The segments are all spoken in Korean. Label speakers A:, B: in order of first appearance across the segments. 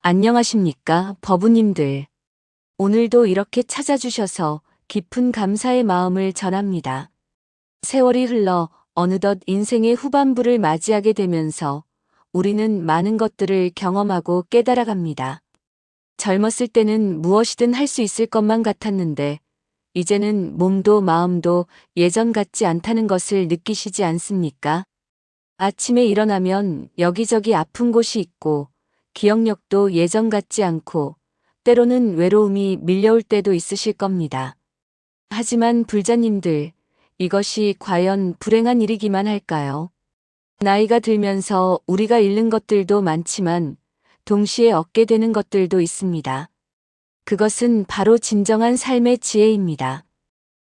A: 안녕하십니까, 법우님들. 오늘도 이렇게 찾아주셔서 깊은 감사의 마음을 전합니다. 세월이 흘러 어느덧 인생의 후반부를 맞이하게 되면서 우리는 많은 것들을 경험하고 깨달아갑니다. 젊었을 때는 무엇이든 할 수 있을 것만 같았는데 이제는 몸도 마음도 예전 같지 않다는 것을 느끼시지 않습니까? 아침에 일어나면 여기저기 아픈 곳이 있고 기억력도 예전 같지 않고 때로는 외로움이 밀려올 때도 있으실 겁니다. 하지만 불자님들, 이것이 과연 불행한 일이기만 할까요? 나이가 들면서 우리가 잃는 것들도 많지만 동시에 얻게 되는 것들도 있습니다. 그것은 바로 진정한 삶의 지혜입니다.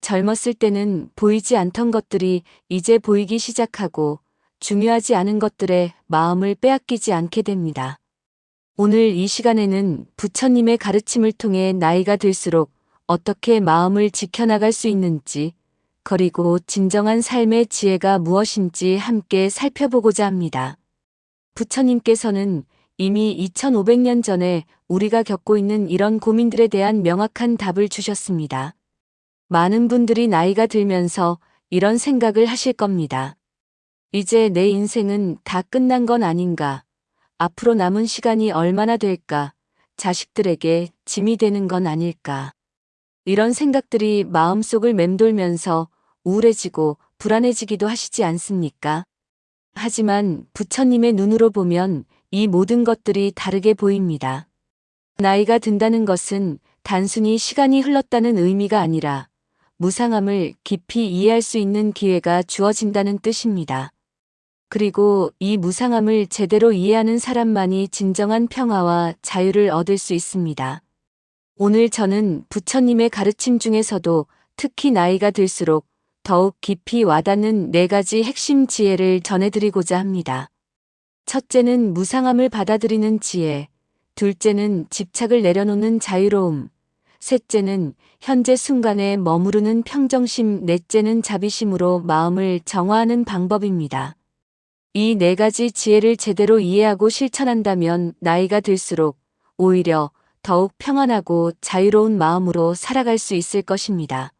A: 젊었을 때는 보이지 않던 것들이 이제 보이기 시작하고 중요하지 않은 것들에 마음을 빼앗기지 않게 됩니다. 오늘 이 시간에는 부처님의 가르침을 통해 나이가 들수록 어떻게 마음을 지켜나갈 수 있는지, 그리고 진정한 삶의 지혜가 무엇인지 함께 살펴보고자 합니다. 부처님께서는 이미 2500년 전에 우리가 겪고 있는 이런 고민들에 대한 명확한 답을 주셨습니다. 많은 분들이 나이가 들면서 이런 생각을 하실 겁니다. 이제 내 인생은 다 끝난 건 아닌가? 앞으로 남은 시간이 얼마나 될까? 자식들에게 짐이 되는 건 아닐까? 이런 생각들이 마음속을 맴돌면서 우울해지고 불안해지기도 하시지 않습니까? 하지만 부처님의 눈으로 보면 이 모든 것들이 다르게 보입니다. 나이가 든다는 것은 단순히 시간이 흘렀다는 의미가 아니라 무상함을 깊이 이해할 수 있는 기회가 주어진다는 뜻입니다. 그리고 이 무상함을 제대로 이해하는 사람만이 진정한 평화와 자유를 얻을 수 있습니다. 오늘 저는 부처님의 가르침 중에서도 특히 나이가 들수록 더욱 깊이 와닿는 4가지 핵심 지혜를 전해드리고자 합니다. 첫째는 무상함을 받아들이는 지혜, 둘째는 집착을 내려놓는 자유로움, 셋째는 현재 순간에 머무르는 평정심, 넷째는 자비심으로 마음을 정화하는 방법입니다. 이 4가지 지혜를 제대로 이해하고 실천한다면 나이가 들수록 오히려 더욱 평안하고 자유로운 마음으로 살아갈 수 있을 것입니다.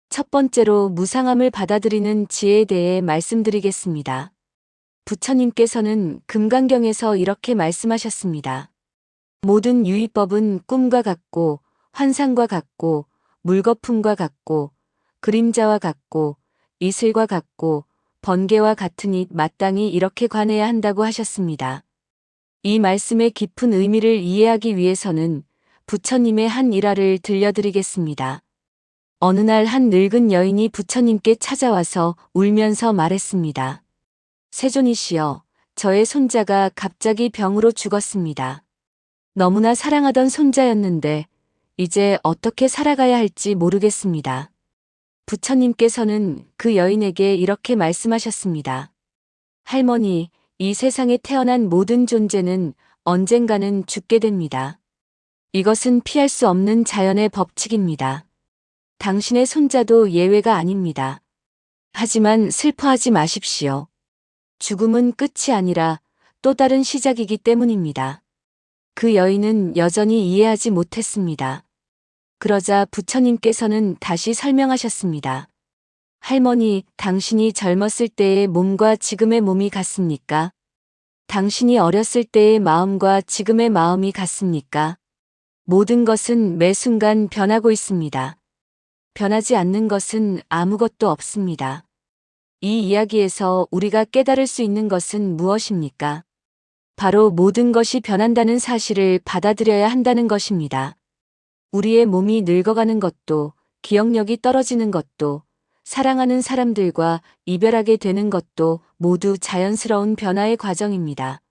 A: 첫 번째로 무상함을 받아들이는 지혜에 대해 말씀드리겠습니다. 부처님께서는 금강경에서 이렇게 말씀하셨습니다. 모든 유의법은 꿈과 같고 환상과 같고 물거품과 같고 그림자와 같고 이슬과 같고 번개와 같으니 마땅히 이렇게 관해야 한다고 하셨습니다. 이 말씀의 깊은 의미를 이해하기 위해서는 부처님의 한 일화를 들려드리겠습니다. 어느 날 한 늙은 여인이 부처님께 찾아와서 울면서 말했습니다. 세존이시여, 저의 손자가 갑자기 병으로 죽었습니다. 너무나 사랑하던 손자였는데 이제 어떻게 살아가야 할지 모르겠습니다. 부처님께서는 그 여인에게 이렇게 말씀하셨습니다. 할머니, 이 세상에 태어난 모든 존재는 언젠가는 죽게 됩니다. 이것은 피할 수 없는 자연의 법칙입니다. 당신의 손자도 예외가 아닙니다. 하지만 슬퍼하지 마십시오. 죽음은 끝이 아니라 또 다른 시작이기 때문입니다. 그 여인은 여전히 이해하지 못했습니다. 그러자 부처님께서는 다시 설명하셨습니다. 할머니, 당신이 젊었을 때의 몸과 지금의 몸이 같습니까? 당신이 어렸을 때의 마음과 지금의 마음이 같습니까? 모든 것은 매 순간 변하고 있습니다. 변하지 않는 것은 아무것도 없습니다. 이 이야기에서 우리가 깨달을 수 있는 것은 무엇입니까? 바로 모든 것이 변한다는 사실을 받아들여야 한다는 것입니다. 우리의 몸이 늙어가는 것도, 기억력이 떨어지는 것도, 사랑하는 사람들과 이별하게 되는 것도 모두 자연스러운 변화의 과정입니다.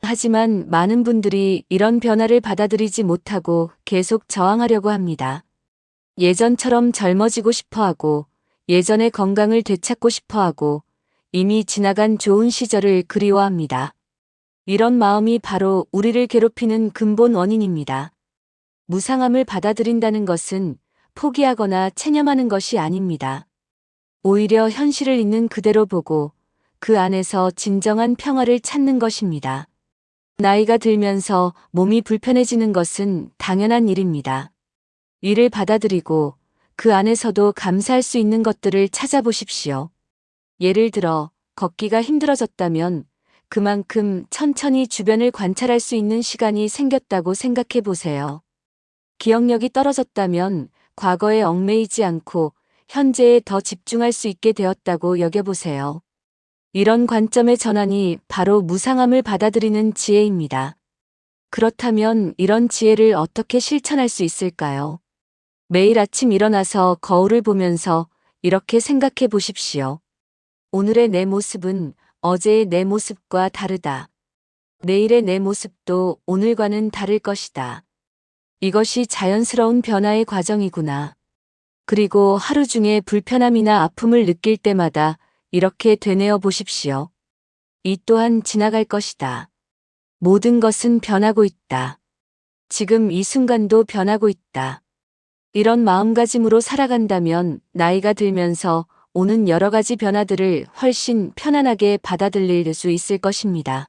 A: 하지만 많은 분들이 이런 변화를 받아들이지 못하고 계속 저항하려고 합니다. 예전처럼 젊어지고 싶어하고, 예전의 건강을 되찾고 싶어하고, 이미 지나간 좋은 시절을 그리워합니다. 이런 마음이 바로 우리를 괴롭히는 근본 원인입니다. 무상함을 받아들인다는 것은 포기하거나 체념하는 것이 아닙니다. 오히려 현실을 있는 그대로 보고 그 안에서 진정한 평화를 찾는 것입니다. 나이가 들면서 몸이 불편해지는 것은 당연한 일입니다. 이를 받아들이고 그 안에서도 감사할 수 있는 것들을 찾아보십시오. 예를 들어 걷기가 힘들어졌다면 그만큼 천천히 주변을 관찰할 수 있는 시간이 생겼다고 생각해 보세요. 기억력이 떨어졌다면 과거에 얽매이지 않고 현재에 더 집중할 수 있게 되었다고 여겨보세요. 이런 관점의 전환이 바로 무상함을 받아들이는 지혜입니다. 그렇다면 이런 지혜를 어떻게 실천할 수 있을까요? 매일 아침 일어나서 거울을 보면서 이렇게 생각해 보십시오. 오늘의 내 모습은 어제의 내 모습과 다르다. 내일의 내 모습도 오늘과는 다를 것이다. 이것이 자연스러운 변화의 과정이구나. 그리고 하루 중에 불편함이나 아픔을 느낄 때마다 이렇게 되뇌어 보십시오. 이 또한 지나갈 것이다. 모든 것은 변하고 있다. 지금 이 순간도 변하고 있다. 이런 마음가짐으로 살아간다면 나이가 들면서 오는 여러 가지 변화들을 훨씬 편안하게 받아들일 수 있을 것입니다.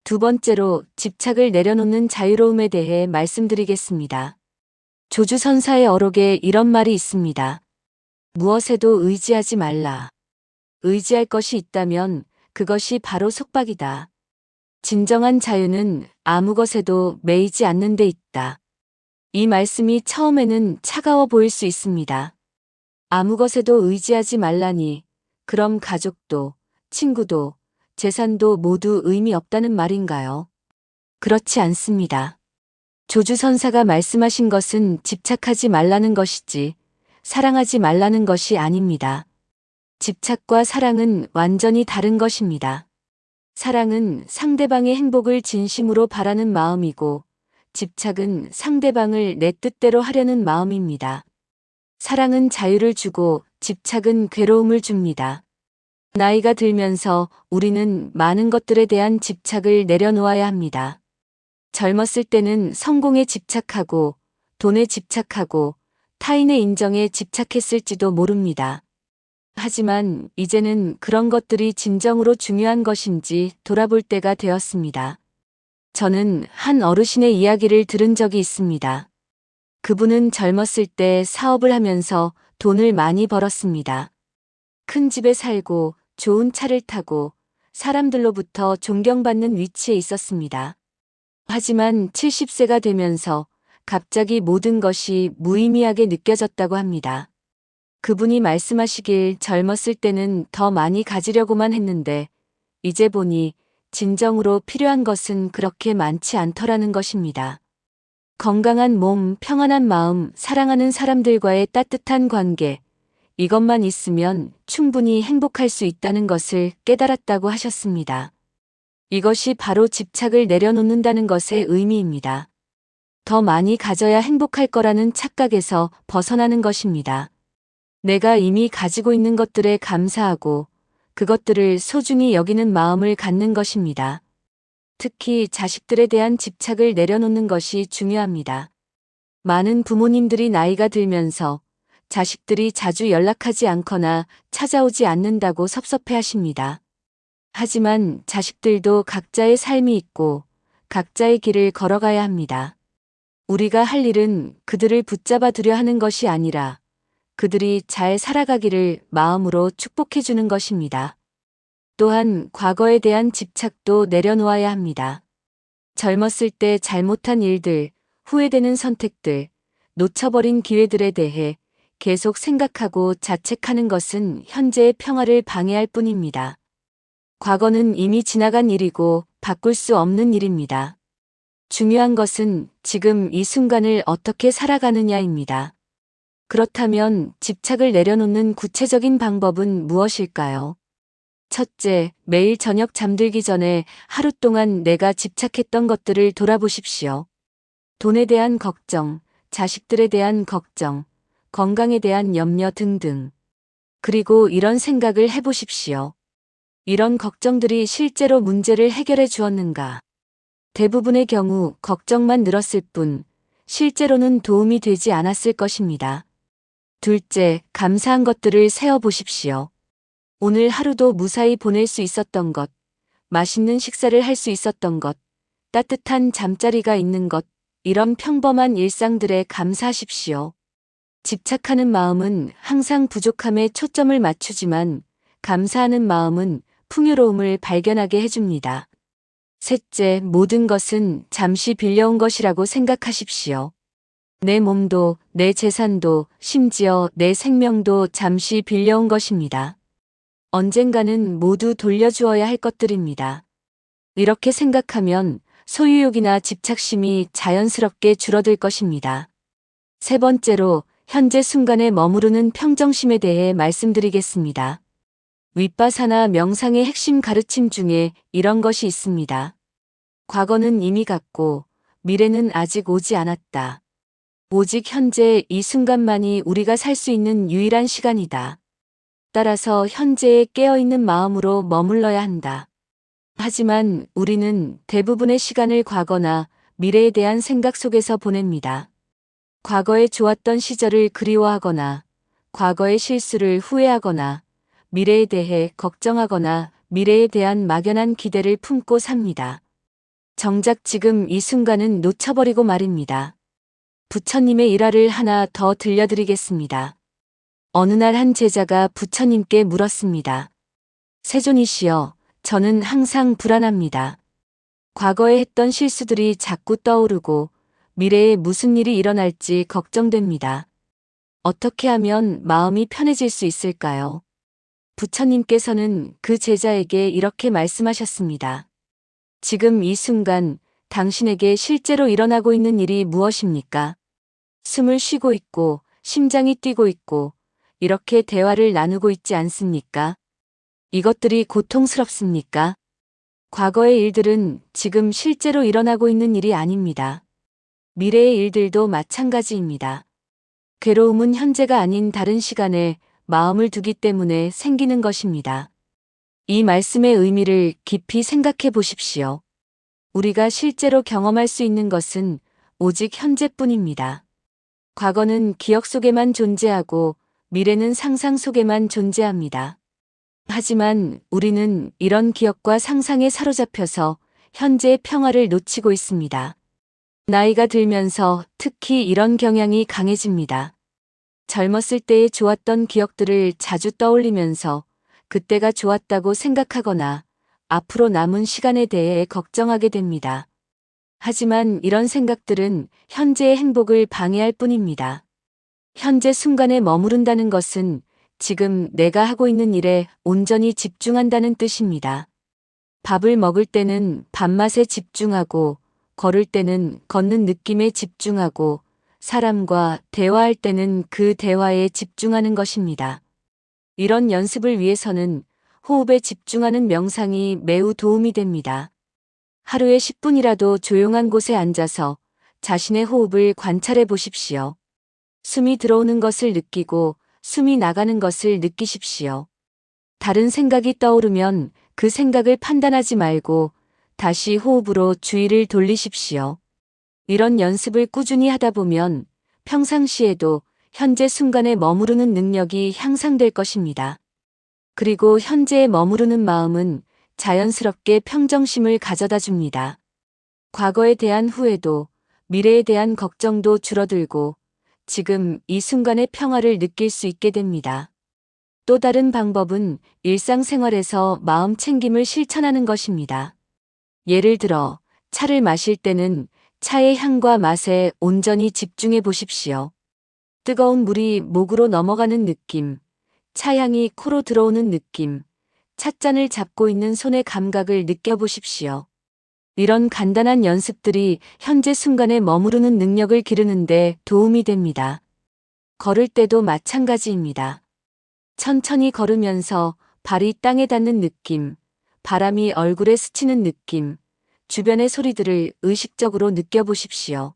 A: 두 번째로 집착을 내려놓는 자유로움에 대해 말씀드리겠습니다. 조주선사의 어록에 이런 말이 있습니다. 무엇에도 의지하지 말라. 의지할 것이 있다면 그것이 바로 속박이다. 진정한 자유는 아무 것에도 매이지 않는 데 있다. 이 말씀이 처음에는 차가워 보일 수 있습니다. 아무 것에도 의지하지 말라니, 그럼 가족도, 친구도, 재산도 모두 의미 없다는 말인가요? 그렇지 않습니다. 조주선사가 말씀하신 것은 집착하지 말라는 것이지, 사랑하지 말라는 것이 아닙니다. 집착과 사랑은 완전히 다른 것입니다. 사랑은 상대방의 행복을 진심으로 바라는 마음이고, 집착은 상대방을 내 뜻대로 하려는 마음입니다. 사랑은 자유를 주고 집착은 괴로움을 줍니다. 나이가 들면서 우리는 많은 것들에 대한 집착을 내려놓아야 합니다. 젊었을 때는 성공에 집착하고, 돈에 집착하고, 타인의 인정에 집착했을지도 모릅니다. 하지만 이제는 그런 것들이 진정으로 중요한 것인지 돌아볼 때가 되었습니다. 저는 한 어르신의 이야기를 들은 적이 있습니다. 그분은 젊었을 때 사업을 하면서 돈을 많이 벌었습니다. 큰 집에 살고 좋은 차를 타고 사람들로부터 존경받는 위치에 있었습니다. 하지만 70세가 되면서 갑자기 모든 것이 무의미하게 느껴졌다고 합니다. 그분이 말씀하시길 젊었을 때는 더 많이 가지려고만 했는데 이제 보니 진정으로 필요한 것은 그렇게 많지 않더라는 것입니다. 건강한 몸, 평안한 마음, 사랑하는 사람들과의 따뜻한 관계, 이것만 있으면 충분히 행복할 수 있다는 것을 깨달았다고 하셨습니다. 이것이 바로 집착을 내려놓는다는 것의 의미입니다. 더 많이 가져야 행복할 거라는 착각에서 벗어나는 것입니다. 내가 이미 가지고 있는 것들에 감사하고 그것들을 소중히 여기는 마음을 갖는 것입니다. 특히 자식들에 대한 집착을 내려놓는 것이 중요합니다. 많은 부모님들이 나이가 들면서 자식들이 자주 연락하지 않거나 찾아오지 않는다고 섭섭해 하십니다. 하지만 자식들도 각자의 삶이 있고 각자의 길을 걸어가야 합니다. 우리가 할 일은 그들을 붙잡아 두려 하는 것이 아니라 그들이 잘 살아가기를 마음으로 축복해 주는 것입니다. 또한 과거에 대한 집착도 내려놓아야 합니다. 젊었을 때 잘못한 일들, 후회되는 선택들, 놓쳐버린 기회들에 대해 계속 생각하고 자책하는 것은 현재의 평화를 방해할 뿐입니다. 과거는 이미 지나간 일이고 바꿀 수 없는 일입니다. 중요한 것은 지금 이 순간을 어떻게 살아가느냐입니다. 그렇다면 집착을 내려놓는 구체적인 방법은 무엇일까요? 첫째, 매일 저녁 잠들기 전에 하루 동안 내가 집착했던 것들을 돌아보십시오. 돈에 대한 걱정, 자식들에 대한 걱정, 건강에 대한 염려 등등. 그리고 이런 생각을 해보십시오. 이런 걱정들이 실제로 문제를 해결해 주었는가? 대부분의 경우 걱정만 늘었을 뿐, 실제로는 도움이 되지 않았을 것입니다. 둘째, 감사한 것들을 세어보십시오. 오늘 하루도 무사히 보낼 수 있었던 것, 맛있는 식사를 할 수 있었던 것, 따뜻한 잠자리가 있는 것, 이런 평범한 일상들에 감사하십시오. 집착하는 마음은 항상 부족함에 초점을 맞추지만 감사하는 마음은 풍요로움을 발견하게 해줍니다. 셋째, 모든 것은 잠시 빌려온 것이라고 생각하십시오. 내 몸도, 내 재산도, 심지어 내 생명도 잠시 빌려온 것입니다. 언젠가는 모두 돌려주어야 할 것들입니다. 이렇게 생각하면 소유욕이나 집착심이 자연스럽게 줄어들 것입니다. 세 번째로, 현재 순간에 머무르는 평정심에 대해 말씀드리겠습니다. 윗바사나 명상의 핵심 가르침 중에 이런 것이 있습니다. 과거는 이미 갔고, 미래는 아직 오지 않았다. 오직 현재 이 순간만이 우리가 살 수 있는 유일한 시간이다. 따라서 현재에 깨어있는 마음으로 머물러야 한다. 하지만 우리는 대부분의 시간을 과거나 미래에 대한 생각 속에서 보냅니다. 과거에 좋았던 시절을 그리워하거나, 과거의 실수를 후회하거나, 미래에 대해 걱정하거나 미래에 대한 막연한 기대를 품고 삽니다. 정작 지금 이 순간은 놓쳐버리고 말입니다. 부처님의 일화를 하나 더 들려드리겠습니다. 어느 날 한 제자가 부처님께 물었습니다. 세존이시여, 저는 항상 불안합니다. 과거에 했던 실수들이 자꾸 떠오르고 미래에 무슨 일이 일어날지 걱정됩니다. 어떻게 하면 마음이 편해질 수 있을까요? 부처님께서는 그 제자에게 이렇게 말씀하셨습니다. 지금 이 순간 당신에게 실제로 일어나고 있는 일이 무엇입니까? 숨을 쉬고 있고 심장이 뛰고 있고 이렇게 대화를 나누고 있지 않습니까? 이것들이 고통스럽습니까? 과거의 일들은 지금 실제로 일어나고 있는 일이 아닙니다. 미래의 일들도 마찬가지입니다. 괴로움은 현재가 아닌 다른 시간에 마음을 두기 때문에 생기는 것입니다. 이 말씀의 의미를 깊이 생각해 보십시오. 우리가 실제로 경험할 수 있는 것은 오직 현재뿐입니다. 과거는 기억 속에만 존재하고 미래는 상상 속에만 존재합니다. 하지만 우리는 이런 기억과 상상에 사로잡혀서 현재의 평화를 놓치고 있습니다. 나이가 들면서 특히 이런 경향이 강해집니다. 젊었을 때의 좋았던 기억들을 자주 떠올리면서 그때가 좋았다고 생각하거나 앞으로 남은 시간에 대해 걱정하게 됩니다. 하지만 이런 생각들은 현재의 행복을 방해할 뿐입니다. 현재 순간에 머무른다는 것은 지금 내가 하고 있는 일에 온전히 집중한다는 뜻입니다. 밥을 먹을 때는 밥맛에 집중하고, 걸을 때는 걷는 느낌에 집중하고, 사람과 대화할 때는 그 대화에 집중하는 것입니다. 이런 연습을 위해서는 호흡에 집중하는 명상이 매우 도움이 됩니다. 하루에 10분이라도 조용한 곳에 앉아서 자신의 호흡을 관찰해 보십시오. 숨이 들어오는 것을 느끼고 숨이 나가는 것을 느끼십시오. 다른 생각이 떠오르면 그 생각을 판단하지 말고 다시 호흡으로 주의를 돌리십시오. 이런 연습을 꾸준히 하다 보면 평상시에도 현재 순간에 머무르는 능력이 향상될 것입니다. 그리고 현재에 머무르는 마음은 자연스럽게 평정심을 가져다 줍니다. 과거에 대한 후회도 미래에 대한 걱정도 줄어들고 지금 이 순간의 평화를 느낄 수 있게 됩니다. 또 다른 방법은 일상생활에서 마음 챙김을 실천하는 것입니다. 예를 들어 차를 마실 때는 차의 향과 맛에 온전히 집중해 보십시오. 뜨거운 물이 목으로 넘어가는 느낌, 차향이 코로 들어오는 느낌, 찻잔을 잡고 있는 손의 감각을 느껴보십시오. 이런 간단한 연습들이 현재 순간에 머무르는 능력을 기르는데 도움이 됩니다. 걸을 때도 마찬가지입니다. 천천히 걸으면서 발이 땅에 닿는 느낌, 바람이 얼굴에 스치는 느낌, 주변의 소리들을 의식적으로 느껴보십시오.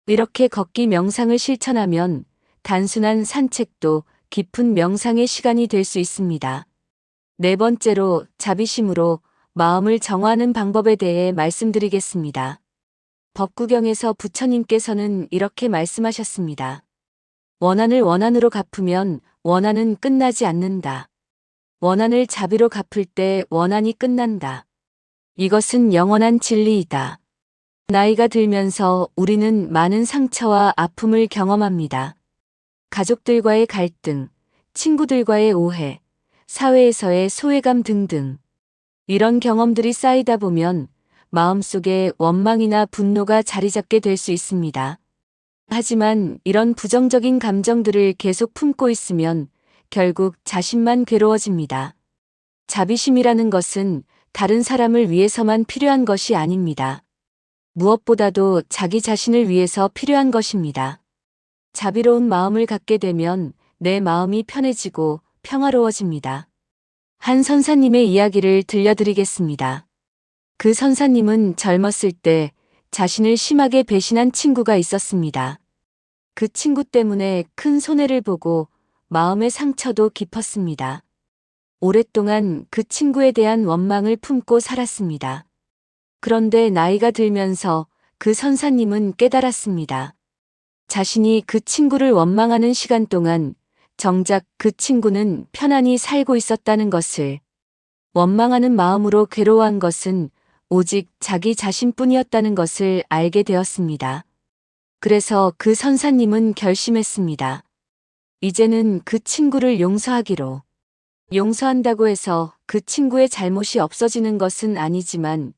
A: 이렇게 걷기 명상을 실천하면 단순한 산책도 깊은 명상의 시간이 될 수 있습니다. 네 번째로 자비심으로 마음을 정화하는 방법에 대해 말씀드리겠습니다. 법구경에서 부처님께서는 이렇게 말씀하셨습니다. 원한을 원한으로 갚으면 원한은 끝나지 않는다. 원한을 자비로 갚을 때 원한이 끝난다. 이것은 영원한 진리이다. 나이가 들면서 우리는 많은 상처와 아픔을 경험합니다. 가족들과의 갈등, 친구들과의 오해, 사회에서의 소외감 등등. 이런 경험들이 쌓이다 보면 마음속에 원망이나 분노가 자리 잡게 될 수 있습니다. 하지만 이런 부정적인 감정들을 계속 품고 있으면 결국 자신만 괴로워집니다. 자비심이라는 것은 다른 사람을 위해서만 필요한 것이 아닙니다. 무엇보다도 자기 자신을 위해서 필요한 것입니다. 자비로운 마음을 갖게 되면 내 마음이 편해지고 평화로워집니다. 한 선사님의 이야기를 들려드리겠습니다. 그 선사님은 젊었을 때 자신을 심하게 배신한 친구가 있었습니다. 그 친구 때문에 큰 손해를 보고 마음의 상처도 깊었습니다. 오랫동안 그 친구에 대한 원망을 품고 살았습니다. 그런데 나이가 들면서 그 선사님은 깨달았습니다. 자신이 그 친구를 원망하는 시간 동안 정작 그 친구는 편안히 살고 있었다는 것을, 원망하는 마음으로 괴로워한 것은 오직 자기 자신뿐이었다는 것을 알게 되었습니다. 그래서 그 선사님은 결심했습니다. 이제는 그 친구를 용서하기로. 용서한다고 해서 그 친구의 잘못이 없어지는 것은 아니지만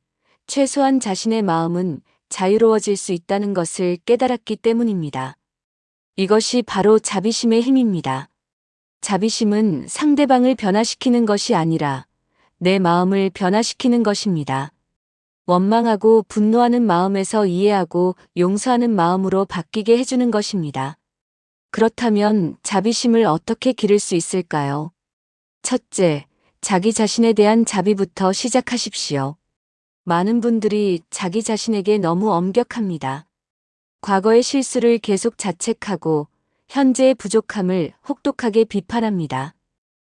A: 최소한 자신의 마음은 자유로워질 수 있다는 것을 깨달았기 때문입니다. 이것이 바로 자비심의 힘입니다. 자비심은 상대방을 변화시키는 것이 아니라 내 마음을 변화시키는 것입니다. 원망하고 분노하는 마음에서 이해하고 용서하는 마음으로 바뀌게 해주는 것입니다. 그렇다면 자비심을 어떻게 기를 수 있을까요? 첫째, 자기 자신에 대한 자비부터 시작하십시오. 많은 분들이 자기 자신에게 너무 엄격합니다. 과거의 실수를 계속 자책하고 현재의 부족함을 혹독하게 비판합니다.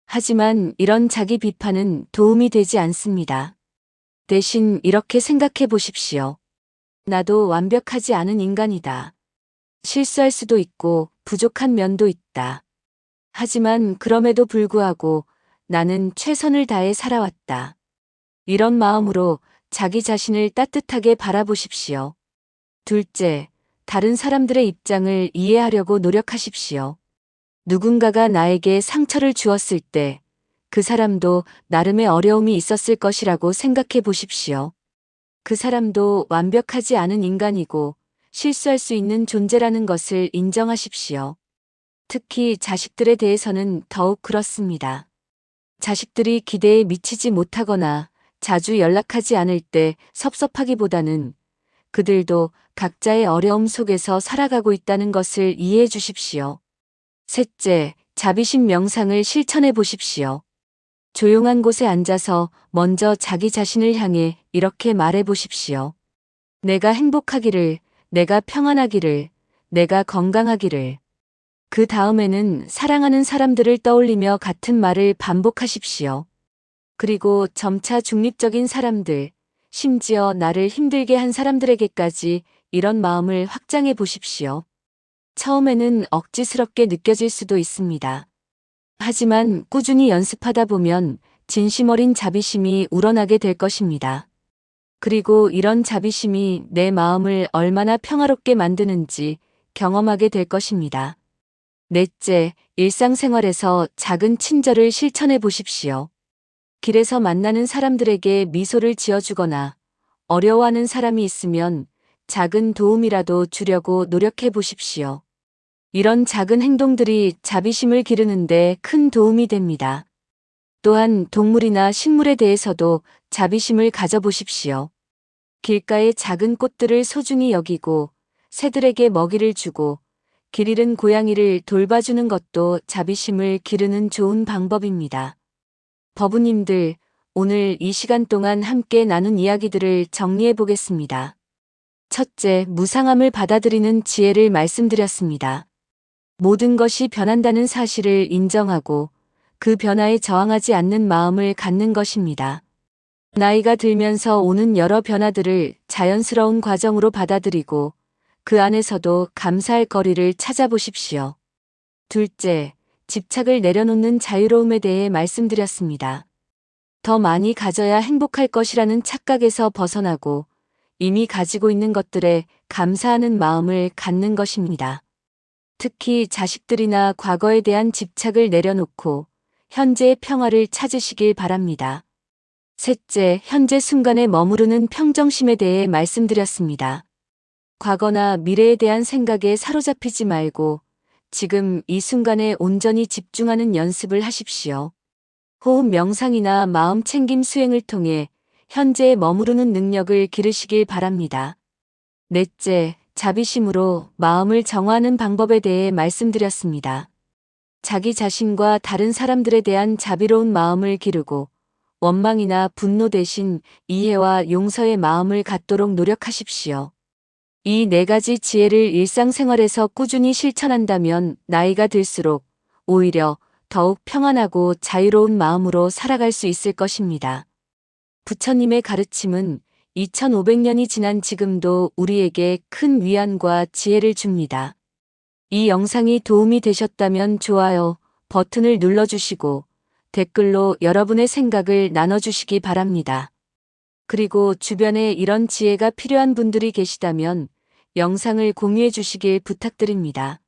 A: 하지만 이런 자기 비판은 도움이 되지 않습니다. 대신 이렇게 생각해 보십시오. 나도 완벽하지 않은 인간이다. 실수할 수도 있고 부족한 면도 있다. 하지만 그럼에도 불구하고 나는 최선을 다해 살아왔다. 이런 마음으로 자기 자신을 따뜻하게 바라보십시오. 둘째, 다른 사람들의 입장을 이해하려고 노력하십시오. 누군가가 나에게 상처를 주었을 때 그 사람도 나름의 어려움이 있었을 것이라고 생각해 보십시오. 그 사람도 완벽하지 않은 인간이고 실수할 수 있는 존재라는 것을 인정하십시오. 특히 자식들에 대해서는 더욱 그렇습니다. 자식들이 기대에 미치지 못하거나 자주 연락하지 않을 때 섭섭하기보다는 그들도 각자의 어려움 속에서 살아가고 있다는 것을 이해해 주십시오. 셋째, 자비심 명상을 실천해 보십시오. 조용한 곳에 앉아서 먼저 자기 자신을 향해 이렇게 말해 보십시오. 내가 행복하기를, 내가 평안하기를, 내가 건강하기를. 그 다음에는 사랑하는 사람들을 떠올리며 같은 말을 반복하십시오. 그리고 점차 중립적인 사람들, 심지어 나를 힘들게 한 사람들에게까지 이런 마음을 확장해 보십시오. 처음에는 억지스럽게 느껴질 수도 있습니다. 하지만 꾸준히 연습하다 보면 진심 어린 자비심이 우러나게 될 것입니다. 그리고 이런 자비심이 내 마음을 얼마나 평화롭게 만드는지 경험하게 될 것입니다. 넷째, 일상생활에서 작은 친절을 실천해 보십시오. 길에서 만나는 사람들에게 미소를 지어주거나 어려워하는 사람이 있으면 작은 도움이라도 주려고 노력해 보십시오. 이런 작은 행동들이 자비심을 기르는데 큰 도움이 됩니다. 또한 동물이나 식물에 대해서도 자비심을 가져보십시오. 길가의 작은 꽃들을 소중히 여기고 새들에게 먹이를 주고 길 잃은 고양이를 돌봐주는 것도 자비심을 기르는 좋은 방법입니다. 법우님들, 오늘 이 시간 동안 함께 나눈 이야기들을 정리해 보겠습니다. 첫째, 무상함을 받아들이는 지혜를 말씀드렸습니다. 모든 것이 변한다는 사실을 인정하고 그 변화에 저항하지 않는 마음을 갖는 것입니다. 나이가 들면서 오는 여러 변화들을 자연스러운 과정으로 받아들이고 그 안에서도 감사할 거리를 찾아보십시오. 둘째, 집착을 내려놓는 자유로움에 대해 말씀드렸습니다. 더 많이 가져야 행복할 것이라는 착각에서 벗어나고 이미 가지고 있는 것들에 감사하는 마음을 갖는 것입니다. 특히 자식들이나 과거에 대한 집착을 내려놓고 현재의 평화를 찾으시길 바랍니다. 셋째, 현재 순간에 머무르는 평정심에 대해 말씀드렸습니다. 과거나 미래에 대한 생각에 사로잡히지 말고 지금 이 순간에 온전히 집중하는 연습을 하십시오. 호흡 명상이나 마음 챙김 수행을 통해 현재에 머무르는 능력을 기르시길 바랍니다. 넷째, 자비심으로 마음을 정화하는 방법에 대해 말씀드렸습니다. 자기 자신과 다른 사람들에 대한 자비로운 마음을 기르고 원망이나 분노 대신 이해와 용서의 마음을 갖도록 노력하십시오. 이 네 가지 지혜를 일상생활에서 꾸준히 실천한다면 나이가 들수록 오히려 더욱 평안하고 자유로운 마음으로 살아갈 수 있을 것입니다. 부처님의 가르침은 2500년이 지난 지금도 우리에게 큰 위안과 지혜를 줍니다. 이 영상이 도움이 되셨다면 좋아요 버튼을 눌러주시고 댓글로 여러분의 생각을 나눠주시기 바랍니다. 그리고 주변에 이런 지혜가 필요한 분들이 계시다면 영상을 공유해 주시길 부탁드립니다.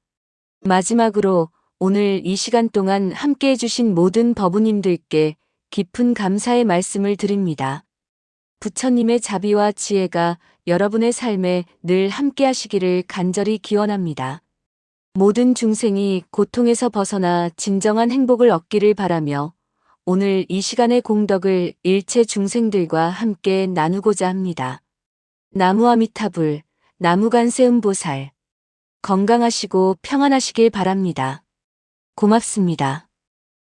A: 마지막으로 오늘 이 시간 동안 함께해 주신 모든 법우님들께 깊은 감사의 말씀을 드립니다. 부처님의 자비와 지혜가 여러분의 삶에 늘 함께하시기를 간절히 기원합니다. 모든 중생이 고통에서 벗어나 진정한 행복을 얻기를 바라며 오늘 이 시간의 공덕을 일체 중생들과 함께 나누고자 합니다. 나무아미타불, 나무관세음보살. 건강하시고 평안하시길 바랍니다. 고맙습니다.